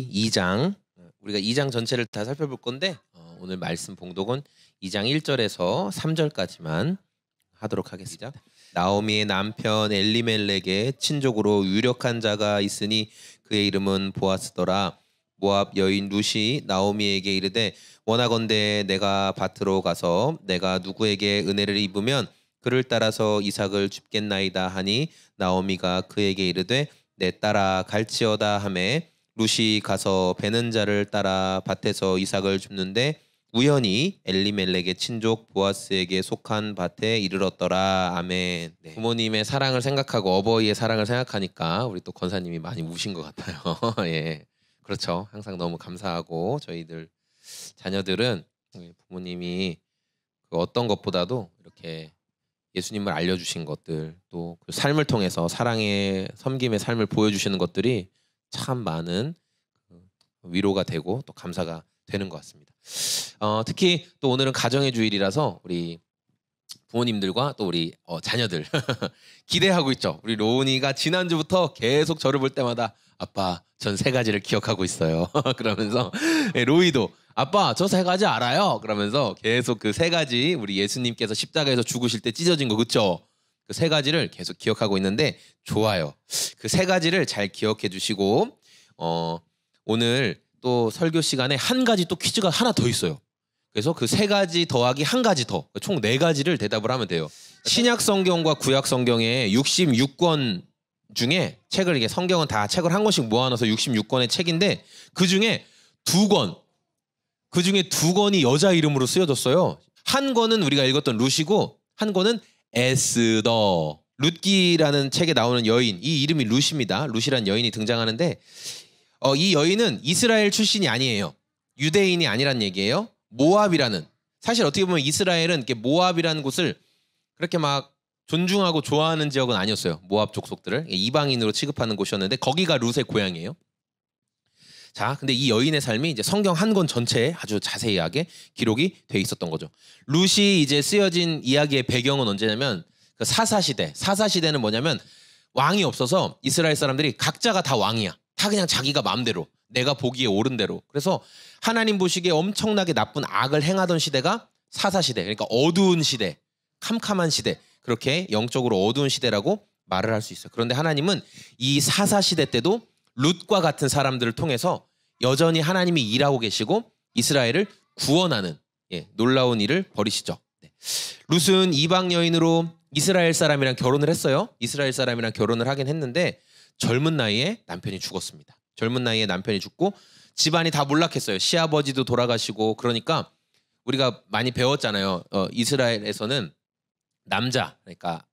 룻기 2장, 우리가 2장 전체를 다 살펴볼 건데 오늘 말씀 봉독은 2장 1절에서 3절까지만 하도록 하겠습니다. 나오미의 남편 엘리멜렉의 친족으로 유력한 자가 있으니 그의 이름은 보아스더라. 모압 여인 룻이 나오미에게 이르되 원하건대 내가 밭으로 가서 내가 누구에게 은혜를 입으면 그를 따라서 이삭을 줍겠나이다 하니 나오미가 그에게 이르되 내 딸아 갈지어다 하매 룻이 가서 베는 자를 따라 밭에서 이삭을 줍는데 우연히 엘리멜렉의 친족 보아스에게 속한 밭에 이르렀더라. 아멘. 네. 부모님의 사랑을 생각하고 어버이의 사랑을 생각하니까 우리 또 권사님이 많이 우신 것 같아요. 예, 그렇죠. 항상 너무 감사하고 저희들 자녀들은 부모님이 그 어떤 것보다도 이렇게 예수님을 알려주신 것들, 또 그 삶을 통해서 사랑의 섬김의 삶을 보여주시는 것들이 참 많은 위로가 되고 또 감사가 되는 것 같습니다. 특히 또 오늘은 가정의 주일이라서 우리 부모님들과 또 우리 자녀들 기대하고 있죠. 우리 로운이가 지난주부터 계속 저를 볼 때마다 아빠 전 세 가지를 기억하고 있어요. 그러면서 로이도 아빠 저 세 가지 알아요. 그러면서 계속 그 세 가지 우리 예수님께서 십자가에서 죽으실 때 찢어진 거 그쵸? 그 세 가지를 계속 기억하고 있는데 좋아요. 그 세 가지를 잘 기억해 주시고 오늘 또 설교 시간에 한 가지 또 퀴즈가 하나 더 있어요. 그래서 그 세 가지 더하기 한 가지 더 총 네 가지를 대답을 하면 돼요. 신약 성경과 구약 성경의 66권 중에 책을 이게 성경은 다 책을 한 권씩 모아놔서 66권의 책인데 그 중에 두 권이 여자 이름으로 쓰여졌어요. 한 권은 우리가 읽었던 룻이고 한 권은 에스더. 룻기라는 책에 나오는 여인, 이 이름이 룻입니다. 룻이라는 여인이 등장하는데 이 여인은 이스라엘 출신이 아니에요. 유대인이 아니란 얘기예요. 모압이라는, 사실 어떻게 보면 이스라엘은 이렇게 모압이라는 곳을 그렇게 막 존중하고 좋아하는 지역은 아니었어요. 모압 족속들을 이방인으로 취급하는 곳이었는데 거기가 룻의 고향이에요. 자, 근데 이 여인의 삶이 이제 성경 한 권 전체에 아주 자세하게 기록이 돼 있었던 거죠. 룻이 이제 쓰여진 이야기의 배경은 언제냐면 그 사사시대. 사사시대는 뭐냐면 왕이 없어서 이스라엘 사람들이 각자가 다 왕이야. 다 그냥 자기가 마음대로, 내가 보기에 옳은 대로. 그래서 하나님 보시기에 엄청나게 나쁜 악을 행하던 시대가 사사시대. 그러니까 어두운 시대, 캄캄한 시대. 그렇게 영적으로 어두운 시대라고 말을 할 수 있어요. 그런데 하나님은 이 사사시대 때도 룻과 같은 사람들을 통해서 여전히 하나님이 일하고 계시고 이스라엘을 구원하는 놀라운 일을 벌이시죠. 룻은 이방 여인으로 이스라엘 사람이랑 결혼을 했어요. 이스라엘 사람이랑 결혼을 하긴 했는데 젊은 나이에 남편이 죽었습니다. 젊은 나이에 남편이 죽고 집안이 다 몰락했어요. 시아버지도 돌아가시고. 그러니까 우리가 많이 배웠잖아요. 이스라엘에서는 남자, 그러니까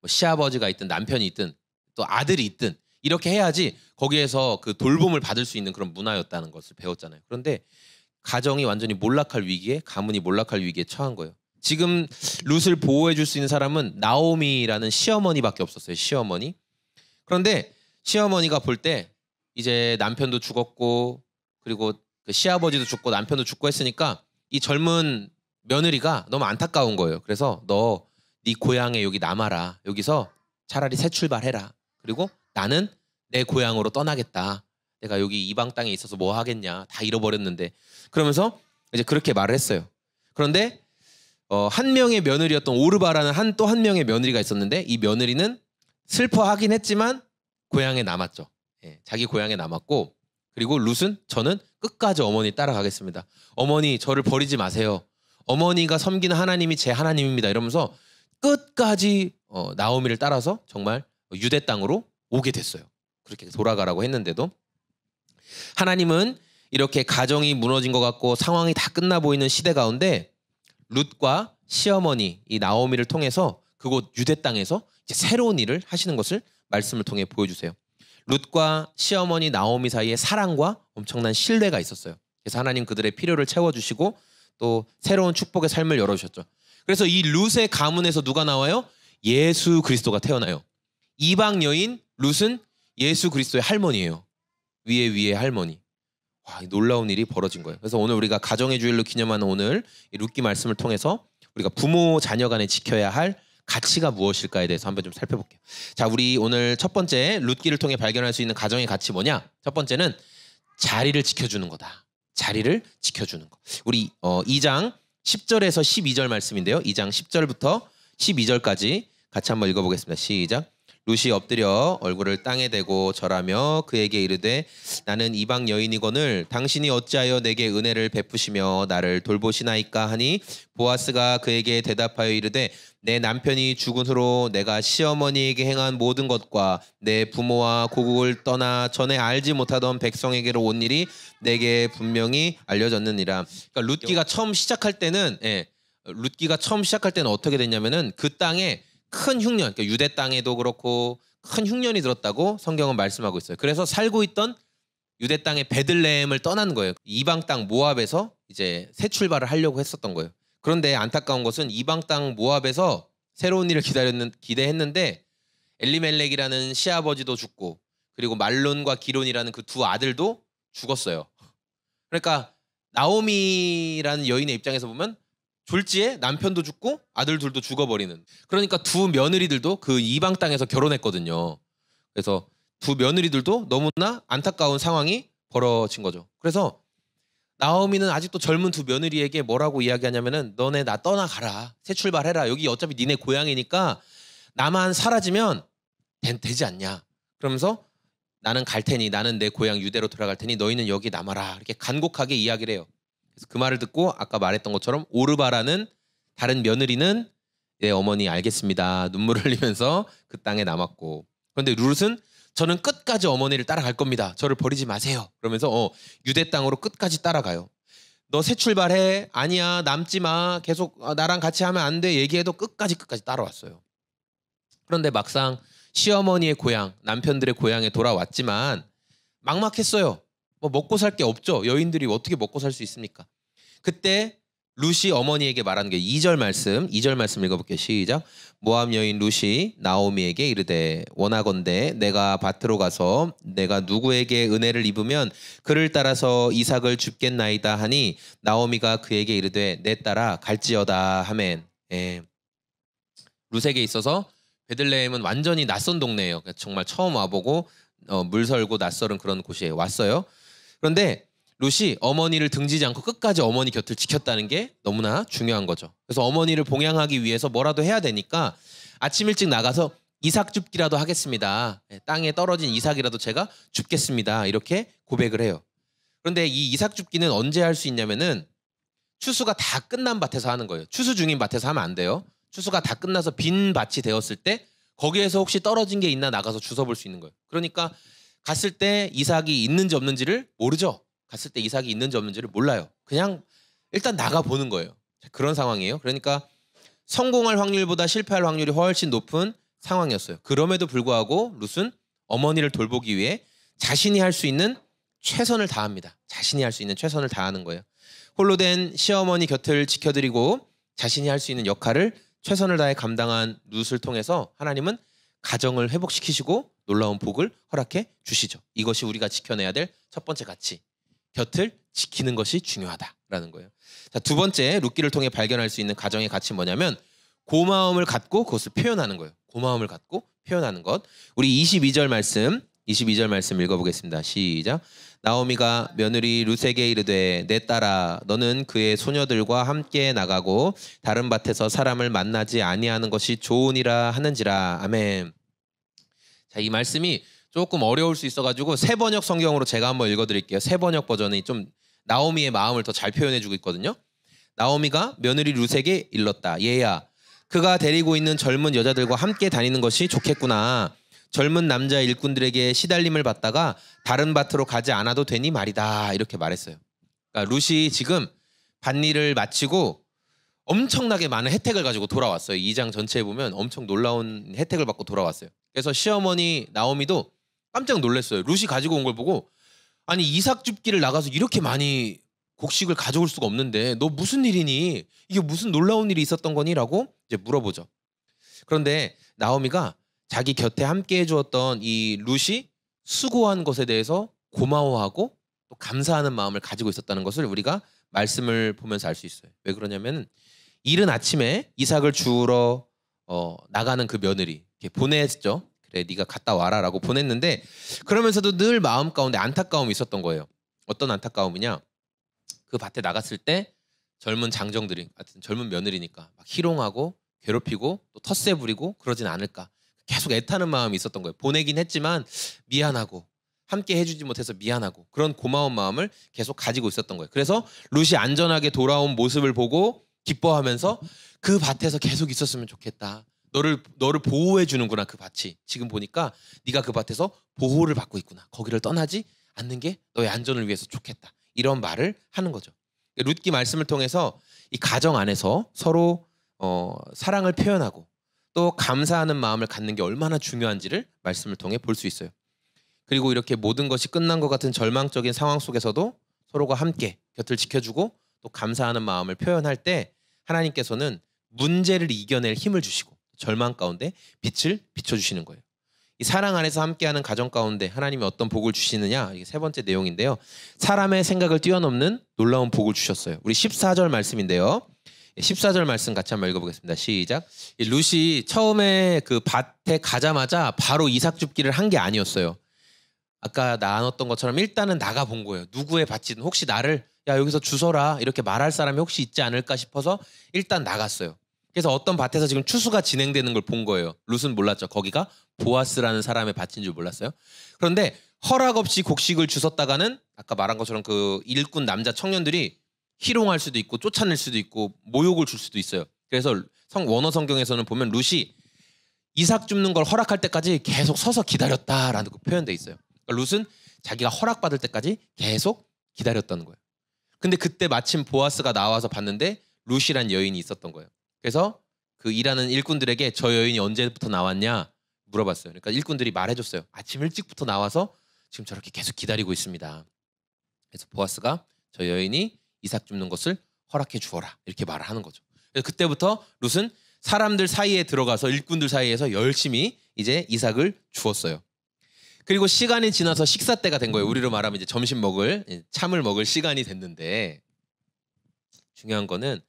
뭐 시아버지가 있든 남편이 있든 또 아들이 있든 이렇게 해야지 거기에서 그 돌봄을 받을 수 있는 그런 문화였다는 것을 배웠잖아요. 그런데 가정이 완전히 몰락할 위기에, 가문이 몰락할 위기에 처한 거예요. 지금 룻을 보호해 줄 수 있는 사람은 나오미라는 시어머니밖에 없었어요. 시어머니. 그런데 시어머니가 볼 때 이제 남편도 죽었고 그리고 그 시아버지도 죽고 남편도 죽고 했으니까 이 젊은 며느리가 너무 안타까운 거예요. 그래서 너 네 고향에 여기 남아라. 여기서 차라리 새 출발해라. 그리고 나는 내 고향으로 떠나겠다. 내가 여기 이방 땅에 있어서 뭐 하겠냐. 다 잃어버렸는데. 그러면서 이제 그렇게 말을 했어요. 그런데 한 명의 며느리였던 오르바라는 또 한 명의 며느리가 있었는데 이 며느리는 슬퍼하긴 했지만 고향에 남았죠. 자기 고향에 남았고 그리고 룻은 저는 끝까지 어머니 따라가겠습니다. 어머니 저를 버리지 마세요. 어머니가 섬기는 하나님이 제 하나님입니다. 이러면서 끝까지 나오미를 따라서 정말 유대 땅으로 오게 됐어요. 그렇게 돌아가라고 했는데도 하나님은 이렇게 가정이 무너진 것 같고 상황이 다 끝나 보이는 시대 가운데 룻과 시어머니 이 나오미를 통해서 그곳 유대 땅에서 이제 새로운 일을 하시는 것을 말씀을 통해 보여주세요. 룻과 시어머니 나오미 사이에 사랑과 엄청난 신뢰가 있었어요. 그래서 하나님 그들의 필요를 채워주시고 또 새로운 축복의 삶을 열어주셨죠. 그래서 이 룻의 가문에서 누가 나와요? 예수 그리스도가 태어나요. 이방 여인 룻은 예수 그리스도의 할머니예요. 위의 할머니. 와, 놀라운 일이 벌어진 거예요. 그래서 오늘 우리가 가정의 주일로 기념하는 오늘 이 룻기 말씀을 통해서 우리가 부모 자녀 간에 지켜야 할 가치가 무엇일까에 대해서 한번 좀 살펴볼게요. 자, 우리 오늘 첫 번째 룻기를 통해 발견할 수 있는 가정의 가치 뭐냐? 첫 번째는 자리를 지켜주는 거다. 자리를 지켜주는 거. 우리 2장 10절에서 12절 말씀인데요. 2장 10절부터 12절까지 같이 한번 읽어보겠습니다. 시작. 룻이 엎드려 얼굴을 땅에 대고 절하며 그에게 이르되 나는 이방 여인이거늘 당신이 어찌하여 내게 은혜를 베푸시며 나를 돌보시나이까 하니 보아스가 그에게 대답하여 이르되 내 남편이 죽은 후로 내가 시어머니에게 행한 모든 것과 내 부모와 고국을 떠나 전에 알지 못하던 백성에게로 온 일이 내게 분명히 알려졌느니라. 그러니까 룻기가 처음 시작할 때는 룻기가 처음 시작할 때는 어떻게 됐냐면은 그 땅에 큰 흉년, 그러니까 유대 땅에도 그렇고 큰 흉년이 들었다고 성경은 말씀하고 있어요. 그래서 살고 있던 유대 땅의 베들레헴을 떠난 거예요. 이방 땅 모압에서 이제 새 출발을 하려고 했었던 거예요. 그런데 안타까운 것은 이방 땅 모압에서 새로운 일을 기대했는데 엘리멜렉이라는 시아버지도 죽고 그리고 말론과 기론이라는 그 두 아들도 죽었어요. 그러니까 나오미라는 여인의 입장에서 보면 졸지에 남편도 죽고 아들 둘도 죽어버리는. 그러니까 두 며느리들도 그 이방 땅에서 결혼했거든요. 그래서 두 며느리들도 너무나 안타까운 상황이 벌어진 거죠. 그래서 나오미는 아직도 젊은 두 며느리에게 뭐라고 이야기하냐면은 너네 나 떠나가라. 새 출발해라. 여기 어차피 니네 고향이니까 나만 사라지면 되지 않냐. 그러면서 나는 갈 테니 나는 내 고향 유대로 돌아갈 테니 너희는 여기 남아라. 이렇게 간곡하게 이야기를 해요. 그래서 그 말을 듣고 아까 말했던 것처럼 오르바라는 다른 며느리는 내 어머니 알겠습니다. 눈물을 흘리면서 그 땅에 남았고 그런데 룻은 저는 끝까지 어머니를 따라갈 겁니다. 저를 버리지 마세요. 그러면서 유대 땅으로 끝까지 따라가요. 너 새 출발해. 아니야 남지 마. 계속 나랑 같이 하면 안 돼. 얘기해도 끝까지 따라왔어요. 그런데 막상 시어머니의 고향, 남편들의 고향에 돌아왔지만 막막했어요. 뭐 먹고 살 게 없죠. 여인들이 어떻게 먹고 살 수 있습니까? 그때 룻이 어머니에게 말하는 게 2절 말씀 읽어볼게요. 시작. 모압 여인 룻이 나오미에게 이르되 원하건대 내가 밭으로 가서 내가 누구에게 은혜를 입으면 그를 따라서 이삭을 줍겠나이다 하니 나오미가 그에게 이르되 내 딸아 갈지어다 하멘. 룻에게 있어서 베들레헴은 완전히 낯선 동네예요. 정말 처음 와보고 물설고 낯설은 그런 곳에 왔어요. 그런데 룻이 어머니를 등지지 않고 끝까지 어머니 곁을 지켰다는 게 너무나 중요한 거죠. 그래서 어머니를 봉양하기 위해서 뭐라도 해야 되니까 아침 일찍 나가서 이삭 줍기라도 하겠습니다. 땅에 떨어진 이삭이라도 제가 줍겠습니다. 이렇게 고백을 해요. 그런데 이 이삭 줍기는 언제 할 수 있냐면은 추수가 다 끝난 밭에서 하는 거예요. 추수 중인 밭에서 하면 안 돼요. 추수가 다 끝나서 빈 밭이 되었을 때 거기에서 혹시 떨어진 게 있나 나가서 주워볼 수 있는 거예요. 그러니까 갔을 때 이삭이 있는지 없는지를 모르죠. 갔을 때 이삭이 있는지 없는지를 몰라요. 그냥 일단 나가보는 거예요. 그런 상황이에요. 그러니까 성공할 확률보다 실패할 확률이 훨씬 높은 상황이었어요. 그럼에도 불구하고 룻은 어머니를 돌보기 위해 자신이 할 수 있는 최선을 다합니다. 자신이 할 수 있는 최선을 다하는 거예요. 홀로 된 시어머니 곁을 지켜드리고 자신이 할 수 있는 역할을 최선을 다해 감당한 룻을 통해서 하나님은 가정을 회복시키시고 놀라운 복을 허락해 주시죠. 이것이 우리가 지켜내야 될 첫 번째 가치. 곁을 지키는 것이 중요하다라는 거예요. 자, 두 번째 룻기를 통해 발견할 수 있는 가정의 가치는 뭐냐면 고마움을 갖고 그것을 표현하는 거예요. 고마움을 갖고 표현하는 것. 우리 22절 말씀 읽어보겠습니다. 시작. 나오미가 며느리 룻에게 이르되 내 딸아 너는 그의 소녀들과 함께 나가고 다른 밭에서 사람을 만나지 아니하는 것이 좋으니라 하는지라. 아멘. 자, 이 말씀이 조금 어려울 수 있어가지고 새 번역 성경으로 제가 한번 읽어드릴게요. 새 번역 버전이 좀 나오미의 마음을 더 잘 표현해주고 있거든요. 나오미가 며느리 룻에게 일렀다. 얘야, 그가 데리고 있는 젊은 여자들과 함께 다니는 것이 좋겠구나. 젊은 남자 일꾼들에게 시달림을 받다가 다른 밭으로 가지 않아도 되니 말이다. 이렇게 말했어요. 그러니까 룻이 지금 밭일을 마치고 엄청나게 많은 혜택을 가지고 돌아왔어요. 2장 전체에 보면 엄청 놀라운 혜택을 받고 돌아왔어요. 그래서 시어머니 나오미도 깜짝 놀랐어요. 룻이 가지고 온 걸 보고 아니 이삭 줍기를 나가서 이렇게 많이 곡식을 가져올 수가 없는데 너 무슨 일이니? 이게 무슨 놀라운 일이 있었던 거니? 라고 이제 물어보죠. 그런데 나오미가 자기 곁에 함께 해주었던 이 룻이 수고한 것에 대해서 고마워하고 또 감사하는 마음을 가지고 있었다는 것을 우리가 말씀을 보면서 알 수 있어요. 왜 그러냐면 이른 아침에 이삭을 주우러 나가는 그 며느리 이렇게 보냈죠. 그래 네가 갔다 와라 라고 보냈는데 그러면서도 늘 마음 가운데 안타까움이 있었던 거예요. 어떤 안타까움이냐? 그 밭에 나갔을 때 젊은 장정들이, 하여튼 젊은 며느리니까 막 희롱하고 괴롭히고 또 텃세 부리고 그러진 않을까. 계속 애타는 마음이 있었던 거예요. 보내긴 했지만 미안하고 함께 해주지 못해서 미안하고 그런 고마운 마음을 계속 가지고 있었던 거예요. 그래서 룻이 안전하게 돌아온 모습을 보고 기뻐하면서 그 밭에서 계속 있었으면 좋겠다. 너를 보호해 주는구나 그 밭이. 지금 보니까 네가 그 밭에서 보호를 받고 있구나. 거기를 떠나지 않는 게 너의 안전을 위해서 좋겠다. 이런 말을 하는 거죠. 룻기 말씀을 통해서 이 가정 안에서 서로 사랑을 표현하고 또 감사하는 마음을 갖는 게 얼마나 중요한지를 말씀을 통해 볼 수 있어요. 그리고 이렇게 모든 것이 끝난 것 같은 절망적인 상황 속에서도 서로가 함께 곁을 지켜주고 또 감사하는 마음을 표현할 때 하나님께서는 문제를 이겨낼 힘을 주시고 절망 가운데 빛을 비춰주시는 거예요. 이 사랑 안에서 함께하는 가정 가운데 하나님이 어떤 복을 주시느냐, 이게 세 번째 내용인데요. 사람의 생각을 뛰어넘는 놀라운 복을 주셨어요. 우리 14절 말씀인데요. 14절 말씀 같이 한번 읽어보겠습니다. 시작. 룻이 처음에 그 밭에 가자마자 바로 이삭 줍기를 한 게 아니었어요. 아까 나눴던 것처럼 일단은 나가본 거예요. 누구의 밭이든 혹시 나를 야 여기서 주워라 이렇게 말할 사람이 혹시 있지 않을까 싶어서 일단 나갔어요. 그래서 어떤 밭에서 지금 추수가 진행되는 걸 본 거예요. 룻은 몰랐죠. 거기가 보아스라는 사람의 밭인 줄 몰랐어요. 그런데 허락 없이 곡식을 주웠다가는 아까 말한 것처럼 그 일꾼 남자 청년들이 희롱할 수도 있고 쫓아낼 수도 있고 모욕을 줄 수도 있어요. 그래서 원어 성경에서는 보면 룻이 이삭 줍는 걸 허락할 때까지 계속 서서 기다렸다라는 그 표현돼 있어요. 그러니까 룻은 자기가 허락받을 때까지 계속 기다렸다는 거예요. 근데 그때 마침 보아스가 나와서 봤는데 룻이란 여인이 있었던 거예요. 그래서 그 일하는 일꾼들에게 저 여인이 언제부터 나왔냐 물어봤어요. 그러니까 일꾼들이 말해줬어요. 아침 일찍부터 나와서 지금 저렇게 계속 기다리고 있습니다. 그래서 보아스가 저 여인이 이삭 줍는 것을 허락해 주어라 이렇게 말을 하는 거죠. 그래서 그때부터 룻은 사람들 사이에 들어가서 일꾼들 사이에서 열심히 이제 이삭을 주었어요. 그리고 시간이 지나서 식사 때가 된 거예요. 우리로 말하면 이제 점심 먹을 참을 먹을 시간이 됐는데 중요한 거는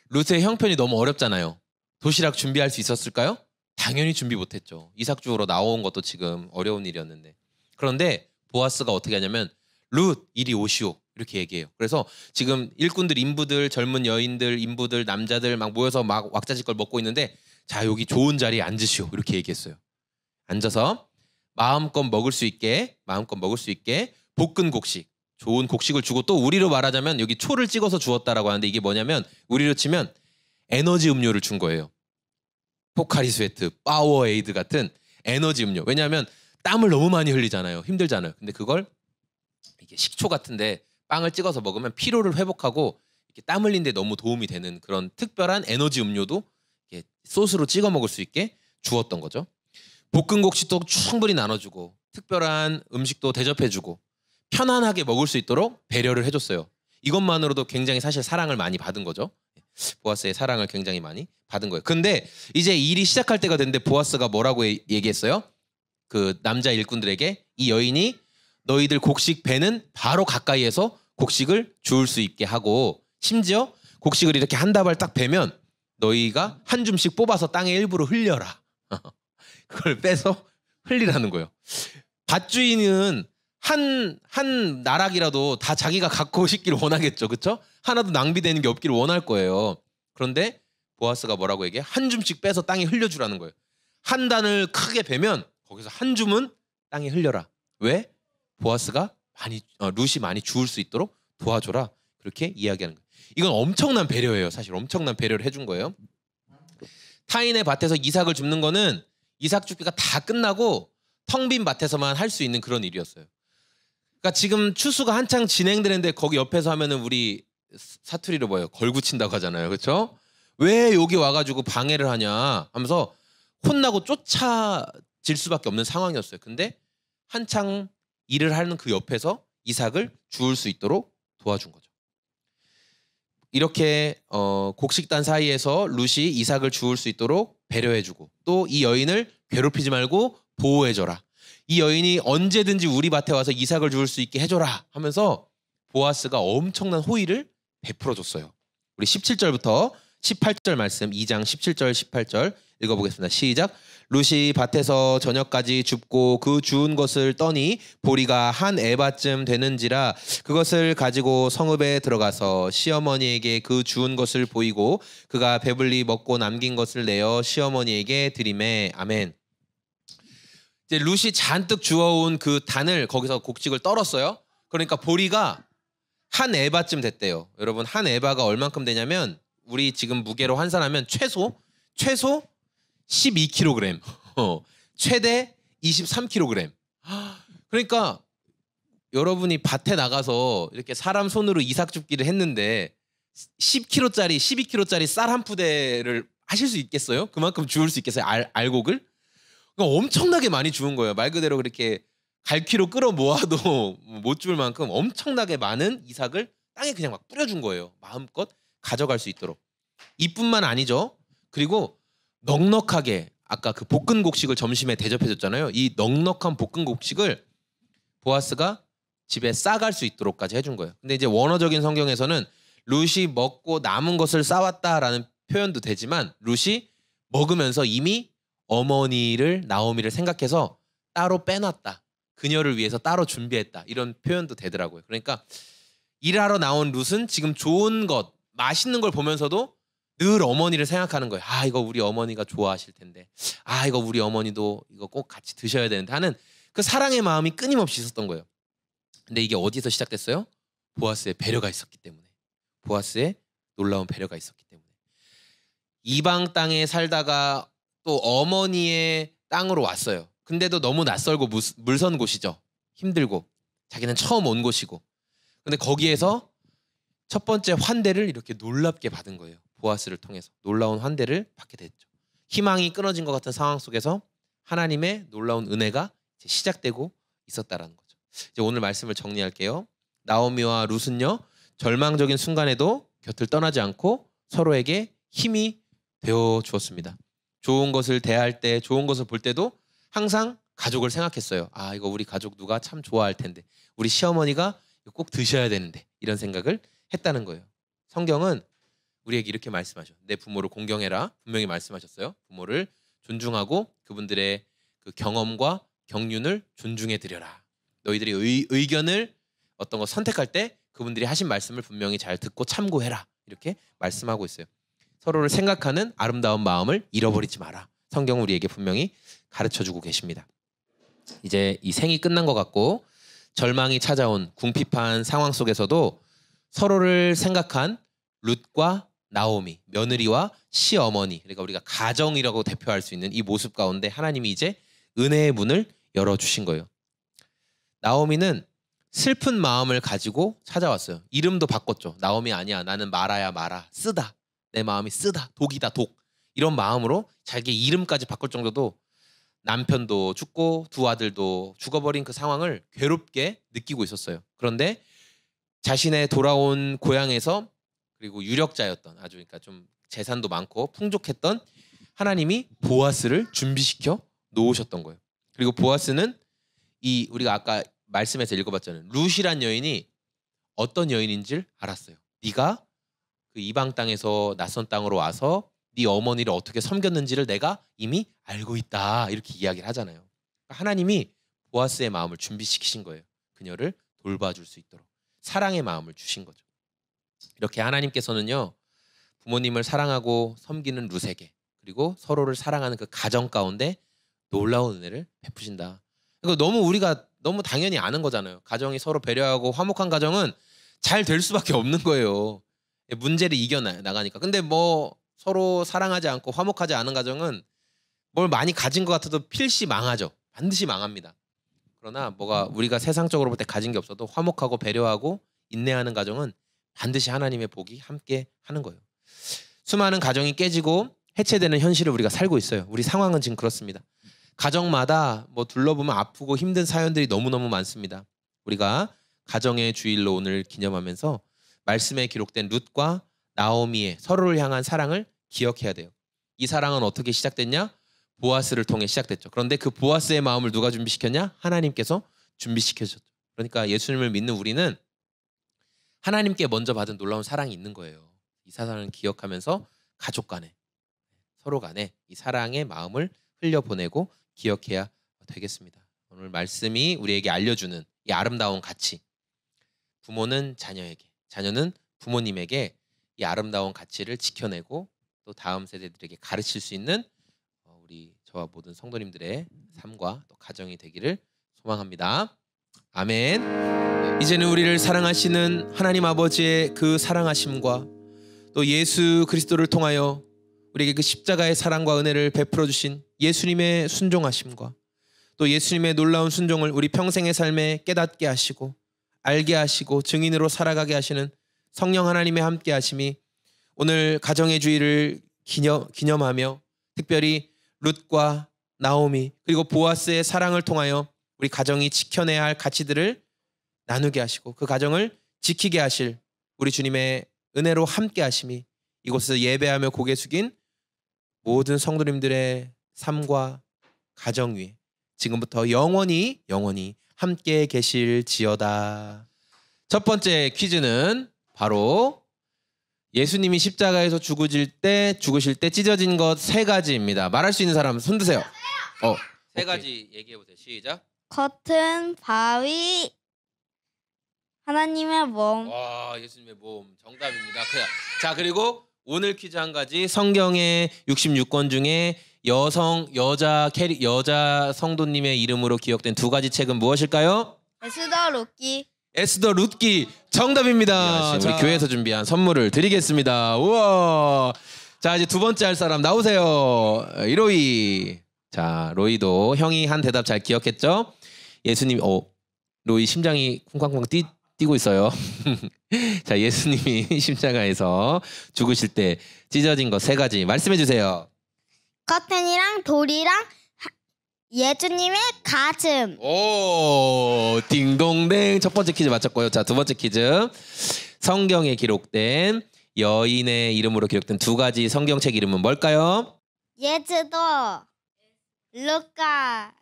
룻의 형편이 너무 어렵잖아요. 도시락 준비할 수 있었을까요? 당연히 준비 못했죠. 이삭 주우러 나온 것도 지금 어려운 일이었는데. 그런데 보아스가 어떻게 하냐면 룻 이리 오시오 이렇게 얘기해요. 그래서 지금 일꾼들, 인부들, 젊은 여인들, 인부들, 남자들 막 모여서 막 왁자지껄 먹고 있는데 자 여기 좋은 자리에 앉으시오 이렇게 얘기했어요. 앉아서 마음껏 먹을 수 있게 볶은 곡식, 좋은 곡식을 주고 또 우리로 말하자면 여기 초를 찍어서 주었다라고 하는데 이게 뭐냐면 우리로 치면 에너지 음료를 준 거예요. 포카리 스웨트, 파워에이드 같은 에너지 음료. 왜냐하면 땀을 너무 많이 흘리잖아요. 힘들잖아요. 근데 그걸 이게 식초 같은데 빵을 찍어서 먹으면 피로를 회복하고 이렇게 땀 흘린데 너무 도움이 되는 그런 특별한 에너지 음료도 이렇게 소스로 찍어 먹을 수 있게 주었던 거죠. 볶은 곡식도 충분히 나눠주고 특별한 음식도 대접해주고 편안하게 먹을 수 있도록 배려를 해줬어요. 이것만으로도 굉장히 사실 사랑을 많이 받은 거죠. 보아스의 사랑을 굉장히 많이 받은 거예요. 근데 이제 일이 시작할 때가 됐는데 보아스가 뭐라고 얘기했어요? 그 남자 일꾼들에게 이 여인이 너희들 곡식 배는 바로 가까이에서 곡식을 주울 수 있게 하고 심지어 곡식을 이렇게 한 다발 딱 배면 너희가 한 줌씩 뽑아서 땅에 일부러 흘려라. 그걸 빼서 흘리라는 거예요. 밭주인은 한 나락이라도 다 자기가 갖고 싶기를 원하겠죠. 그렇죠? 하나도 낭비되는 게 없기를 원할 거예요. 그런데 보아스가 뭐라고 얘기해? 한 줌씩 빼서 땅에 흘려주라는 거예요. 한 단을 크게 베면 거기서 한 줌은 땅에 흘려라. 왜? 보아스가 룻이 많이 주울 수 있도록 도와줘라. 그렇게 이야기하는 거예요. 이건 엄청난 배려예요. 사실 엄청난 배려를 해준 거예요. 타인의 밭에서 이삭을 줍는 거는 이삭 줍기가 다 끝나고 텅 빈 밭에서만 할 수 있는 그런 일이었어요. 그러니까 지금 추수가 한창 진행되는데 거기 옆에서 하면은 우리 사투리로 뭐예요? 걸구친다고 하잖아요. 그렇죠? 왜 여기 와가지고 방해를 하냐 하면서 혼나고 쫓아질 수밖에 없는 상황이었어요. 근데 한창 일을 하는 그 옆에서 이삭을 주울 수 있도록 도와준 거죠. 이렇게 곡식단 사이에서 룻이 이삭을 주울 수 있도록 배려해주고 또 이 여인을 괴롭히지 말고 보호해줘라. 이 여인이 언제든지 우리 밭에 와서 이삭을 주울 수 있게 해줘라 하면서 보아스가 엄청난 호의를 베풀어줬어요. 우리 17절부터 18절 말씀 2장 17절 18절 읽어보겠습니다. 시작. 룻이 밭에서 저녁까지 줍고 그 주운 것을 떠니 보리가 한 에바쯤 되는지라 그것을 가지고 성읍에 들어가서 시어머니에게 그 주운 것을 보이고 그가 배불리 먹고 남긴 것을 내어 시어머니에게 드리매. 아멘. 이제 룻이 잔뜩 주워온 그 단을 거기서 곡식을 떨었어요. 그러니까 보리가 한 에바쯤 됐대요. 여러분 한 에바가 얼만큼 되냐면 우리 지금 무게로 환산하면 최소 12kg, 최대 23kg. 그러니까 여러분이 밭에 나가서 이렇게 사람 손으로 이삭 줍기를 했는데 10kg짜리, 12kg짜리 쌀 한 푸대를 하실 수 있겠어요? 그만큼 주울 수 있겠어요? 알곡을? 그러니까 엄청나게 많이 주운 거예요. 말 그대로 그렇게 갈퀴로 끌어 모아도 못 주울 만큼 엄청나게 많은 이삭을 땅에 그냥 막 뿌려준 거예요. 마음껏 가져갈 수 있도록. 이뿐만 아니죠. 그리고 넉넉하게 아까 그 볶은 곡식을 점심에 대접해줬잖아요. 이 넉넉한 볶은 곡식을 보아스가 집에 싸갈 수 있도록까지 해준 거예요. 근데 이제 원어적인 성경에서는 룻이 먹고 남은 것을 싸왔다라는 표현도 되지만 룻이 먹으면서 이미 어머니를 나오미를 생각해서 따로 빼놨다. 그녀를 위해서 따로 준비했다. 이런 표현도 되더라고요. 그러니까 일하러 나온 룻은 지금 좋은 것, 맛있는 걸 보면서도 늘 어머니를 생각하는 거예요. 아, 이거 우리 어머니가 좋아하실 텐데. 아, 이거 우리 어머니도 이거 꼭 같이 드셔야 되는데 하는 그 사랑의 마음이 끊임없이 있었던 거예요. 근데 이게 어디서 시작됐어요? 보아스의 배려가 있었기 때문에. 보아스의 놀라운 배려가 있었기 때문에. 이방 땅에 살다가 또 어머니의 땅으로 왔어요. 근데도 너무 낯설고 물선 곳이죠. 힘들고. 자기는 처음 온 곳이고. 근데 거기에서 첫 번째 환대를 이렇게 놀랍게 받은 거예요. 보아스를 통해서 놀라운 환대를 받게 됐죠. 희망이 끊어진 것 같은 상황 속에서 하나님의 놀라운 은혜가 이제 시작되고 있었다라는 거죠. 이제 오늘 말씀을 정리할게요. 나오미와 룻은요, 절망적인 순간에도 곁을 떠나지 않고 서로에게 힘이 되어 주었습니다. 좋은 것을 대할 때, 좋은 것을 볼 때도 항상 가족을 생각했어요. 아, 이거 우리 가족 누가 참 좋아할 텐데, 우리 시어머니가 이거 꼭 드셔야 되는데, 이런 생각을 했다는 거예요. 성경은 우리에게 이렇게 말씀하셔. 내 부모를 공경해라. 분명히 말씀하셨어요. 부모를 존중하고 그분들의 그 경험과 경륜을 존중해 드려라. 너희들이 의견을 어떤 거 선택할 때 그분들이 하신 말씀을 분명히 잘 듣고 참고해라. 이렇게 말씀하고 있어요. 서로를 생각하는 아름다운 마음을 잃어버리지 마라. 성경은 우리에게 분명히 가르쳐주고 계십니다. 이제 이 생이 끝난 것 같고 절망이 찾아온 궁핍한 상황 속에서도 서로를 생각한 룻과 나오미, 며느리와 시어머니, 그러니까 우리가 가정이라고 대표할 수 있는 이 모습 가운데 하나님이 이제 은혜의 문을 열어주신 거예요. 나오미는 슬픈 마음을 가지고 찾아왔어요. 이름도 바꿨죠. 나오미 아니야. 나는 마라야 마라. 쓰다. 내 마음이 쓰다. 독이다 독. 이런 마음으로 자기 이름까지 바꿀 정도도 남편도 죽고 두 아들도 죽어버린 그 상황을 괴롭게 느끼고 있었어요. 그런데 자신의 돌아온 고향에서 그리고 유력자였던 아주 그러니까 좀 재산도 많고 풍족했던 하나님이 보아스를 준비시켜 놓으셨던 거예요. 그리고 보아스는 이 우리가 아까 말씀에서 읽어봤잖아요. 룻이란 여인이 어떤 여인인지를 알았어요. 네가 그 이방 땅에서 낯선 땅으로 와서 네 어머니를 어떻게 섬겼는지를 내가 이미 알고 있다. 이렇게 이야기를 하잖아요. 하나님이 보아스의 마음을 준비시키신 거예요. 그녀를 돌봐줄 수 있도록. 사랑의 마음을 주신 거죠. 이렇게 하나님께서는요. 부모님을 사랑하고 섬기는 룻에게 그리고 서로를 사랑하는 그 가정 가운데 놀라운 은혜를 베푸신다. 이거 우리가 너무 당연히 아는 거잖아요. 가정이 서로 배려하고 화목한 가정은 잘 될 수밖에 없는 거예요. 문제를 이겨나가니까. 근데 뭐 서로 사랑하지 않고 화목하지 않은 가정은 뭘 많이 가진 것 같아도 필시 망하죠. 반드시 망합니다. 그러나 뭐가 우리가 세상적으로 볼 때 가진 게 없어도 화목하고 배려하고 인내하는 가정은 반드시 하나님의 복이 함께 하는 거예요. 수많은 가정이 깨지고 해체되는 현실을 우리가 살고 있어요. 우리 상황은 지금 그렇습니다. 가정마다 뭐 둘러보면 아프고 힘든 사연들이 너무너무 많습니다. 우리가 가정의 주일로 오늘 기념하면서 말씀에 기록된 룻과 나오미의 서로를 향한 사랑을 기억해야 돼요. 이 사랑은 어떻게 시작됐냐? 보아스를 통해 시작됐죠. 그런데 그 보아스의 마음을 누가 준비시켰냐? 하나님께서 준비시켜줬죠. 그러니까 예수님을 믿는 우리는 하나님께 먼저 받은 놀라운 사랑이 있는 거예요. 이 사랑을 기억하면서 가족 간에 서로 간에 이 사랑의 마음을 흘려보내고 기억해야 되겠습니다. 오늘 말씀이 우리에게 알려주는 이 아름다운 가치, 부모는 자녀에게, 자녀는 부모님에게 이 아름다운 가치를 지켜내고 또 다음 세대들에게 가르칠 수 있는 우리 저와 모든 성도님들의 삶과 또 가정이 되기를 소망합니다. 아멘. 이제는 우리를 사랑하시는 하나님 아버지의 그 사랑하심과 또 예수 그리스도를 통하여 우리에게 그 십자가의 사랑과 은혜를 베풀어 주신 예수님의 순종하심과 또 예수님의 놀라운 순종을 우리 평생의 삶에 깨닫게 하시고 알게 하시고 증인으로 살아가게 하시는 성령 하나님의 함께 하심이 오늘 가정의 주일을 기념하며 특별히 룻과 나오미 그리고 보아스의 사랑을 통하여 우리 가정이 지켜내야 할 가치들을 나누게 하시고 그 가정을 지키게 하실 우리 주님의 은혜로 함께 하심이 이곳에서 예배하며 고개 숙인 모든 성도님들의 삶과 가정 위에 지금부터 영원히 함께 계실지어다. 첫 번째 퀴즈는 바로 예수님이 십자가에서 죽으실 때 찢어진 것 3가지입니다. 말할 수 있는 사람 손 드세요. 3가지 얘기해 보세요. 시작. 겉은 바위, 하나님의 몸. 와, 예수님의 몸 정답입니다. 자, 그리고 오늘 퀴즈 한 가지. 성경의 66권 중에 여자 성도님의 이름으로 기억된 2가지 책은 무엇일까요? 에스더 룻기. 에스더 룻기 정답입니다. 우리 교회에서 준비한 선물을 드리겠습니다. 우와. 자, 이제 두 번째 할 사람 나오세요. 로이. 자, 로이도 형이 한 대답 잘 기억했죠? 예수님, 로이 심장이 쿵쾅쿵쾅 뛰고 있어요. 자, 예수님이 십자가에서 죽으실 때 찢어진 것 3가지 말씀해 주세요. 커튼이랑 돌이랑 예수님의 가슴. 오, 딩동댕. 첫 번째 퀴즈 맞췄고요. 자, 두 번째 퀴즈. 성경에 기록된 여인의 이름으로 기록된 2가지 성경책 이름은 뭘까요? 에스더, 루카,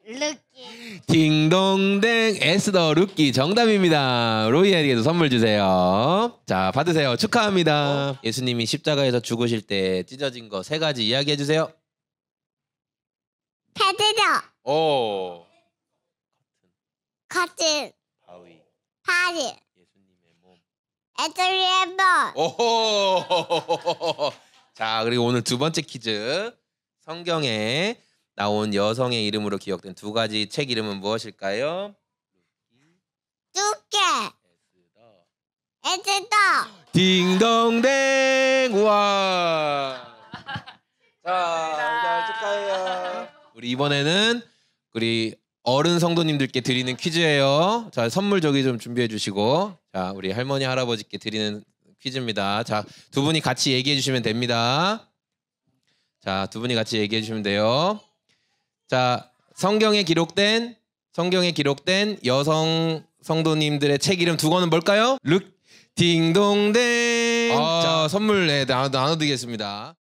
룻기. 딩동댕. 에스더 룻기 정답입니다. 로이에게도 선물 주세요. 자, 받으세요. 축하합니다. 예수님이 십자가에서 죽으실 때 찢어진 거 3가지 이야기해 주세요. 페드로, 오. 커튼, 바위. 파리, 예수님의 몸. 에스리의 몸. 오호. 자, 그리고 오늘 두 번째 퀴즈. 성경에 나온 여성의 이름으로 기억된 2가지 책 이름은 무엇일까요? 두께, 에스더. 딩동댕. 우와. 자, 축하해요. 우리 이번에는 우리 어른 성도님들께 드리는 퀴즈예요. 자, 선물 저기 좀 준비해 주시고. 자, 우리 할머니 할아버지께 드리는 퀴즈입니다. 자, 두 분이 같이 얘기해 주시면 됩니다. 자, 두 분이 같이 얘기해 주시면 돼요. 자, 성경에 기록된 여성 성도님들의 책 이름 2권은 뭘까요? 딩동댕. 자, 선물 나눠드리겠습니다.